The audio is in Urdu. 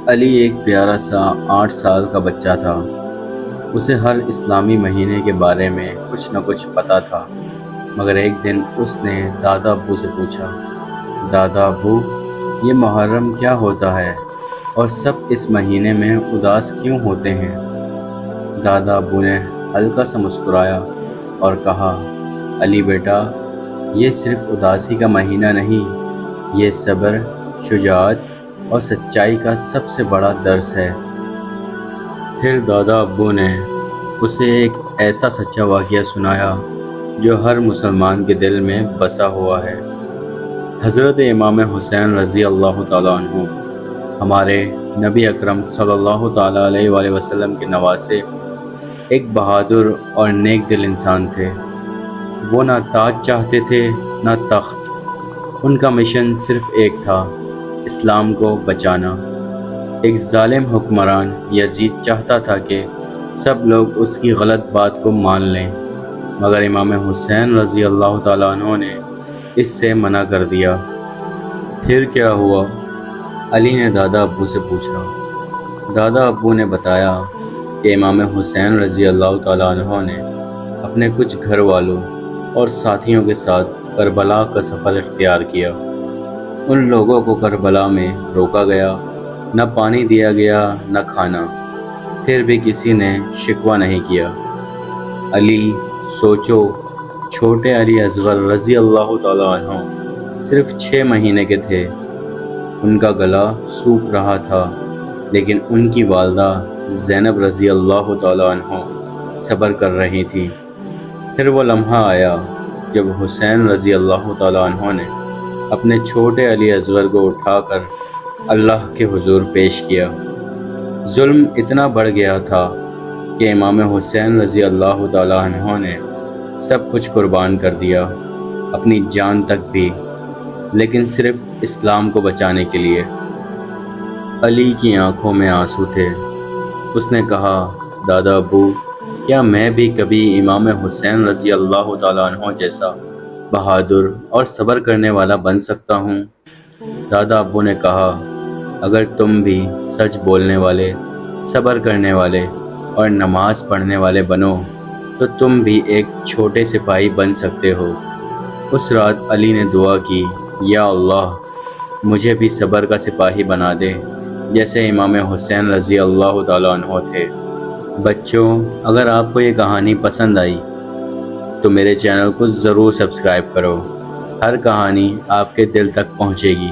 علی ایک پیارا سا 8 سال کا بچہ تھا۔ اسے ہر اسلامی مہینے کے بارے میں کچھ نہ کچھ پتہ تھا، مگر ایک دن اس نے دادا ابو سے پوچھا، دادا ابو، یہ محرم کیا ہوتا ہے اور سب اس مہینے میں اداس کیوں ہوتے ہیں؟ دادا ابو نے ہلکا سا مسکرایا اور کہا، علی بیٹا، یہ صرف اداسی کا مہینہ نہیں، یہ صبر، شجاعت اور سچائی کا سب سے بڑا درس ہے۔ پھر دادا ابو نے اسے ایک ایسا سچا واقعہ سنایا جو ہر مسلمان کے دل میں بسا ہوا ہے۔ حضرت امام حسین رضی اللہ تعالیٰ عنہ ہمارے نبی اکرم صلی اللہ تعالیٰ علیہ وآلہ وسلم کے نواسے ایک بہادر اور نیک دل انسان تھے۔ وہ نہ تاج چاہتے تھے نہ تخت، ان کا مشن صرف ایک تھا، اسلام کو بچانا۔ ایک ظالم حکمران یزید چاہتا تھا کہ سب لوگ اس کی غلط بات کو مان لیں، مگر امام حسین رضی اللہ تعالیٰ عنہ نے اس سے منع کر دیا۔ پھر کیا ہوا؟ علی نے دادا ابو سے پوچھا۔ دادا ابو نے بتایا کہ امام حسین رضی اللہ تعالیٰ عنہ نے اپنے کچھ گھر والوں اور ساتھیوں کے ساتھ کربلا کا سفر اختیار کیا۔ ان لوگوں کو کربلا میں روکا گیا، نہ پانی دیا گیا نہ کھانا، پھر بھی کسی نے شکوہ نہیں کیا۔ علی، سوچو، چھوٹے علی اصغر رضی اللہ تعالیٰ عنہ صرف 6 مہینے کے تھے۔ ان کا گلا سوکھ رہا تھا، لیکن ان کی والدہ زینب رضی اللہ تعالیٰ عنہ صبر کر رہی تھی۔ پھر وہ لمحہ آیا جب حسین رضی اللہ تعالیٰ عنہ نے اپنے چھوٹے علی اصغر کو اٹھا کر اللہ کے حضور پیش کیا۔ ظلم اتنا بڑھ گیا تھا کہ امام حسین رضی اللہ تعالیٰ عنہ نے سب کچھ قربان کر دیا، اپنی جان تک بھی، لیکن صرف اسلام کو بچانے کے لیے۔ علی کی آنکھوں میں آنسو تھے۔ اس نے کہا، دادا ابو، کیا میں بھی کبھی امام حسین رضی اللہ تعالیٰ عنہ جیسا بہادر اور صبر کرنے والا بن سکتا ہوں؟ دادا ابو نے کہا، اگر تم بھی سچ بولنے والے، صبر کرنے والے اور نماز پڑھنے والے بنو تو تم بھی ایک چھوٹے سپاہی بن سکتے ہو۔ اس رات علی نے دعا کی، یا اللہ، مجھے بھی صبر کا سپاہی بنا دے جیسے امام حسین رضی اللہ تعالیٰ عنہ تھے۔ بچوں، اگر آپ کو یہ کہانی پسند آئی تو میرے چینل کو ضرور سبسکرائب کرو۔ ہر کہانی آپ کے دل تک پہنچے گی۔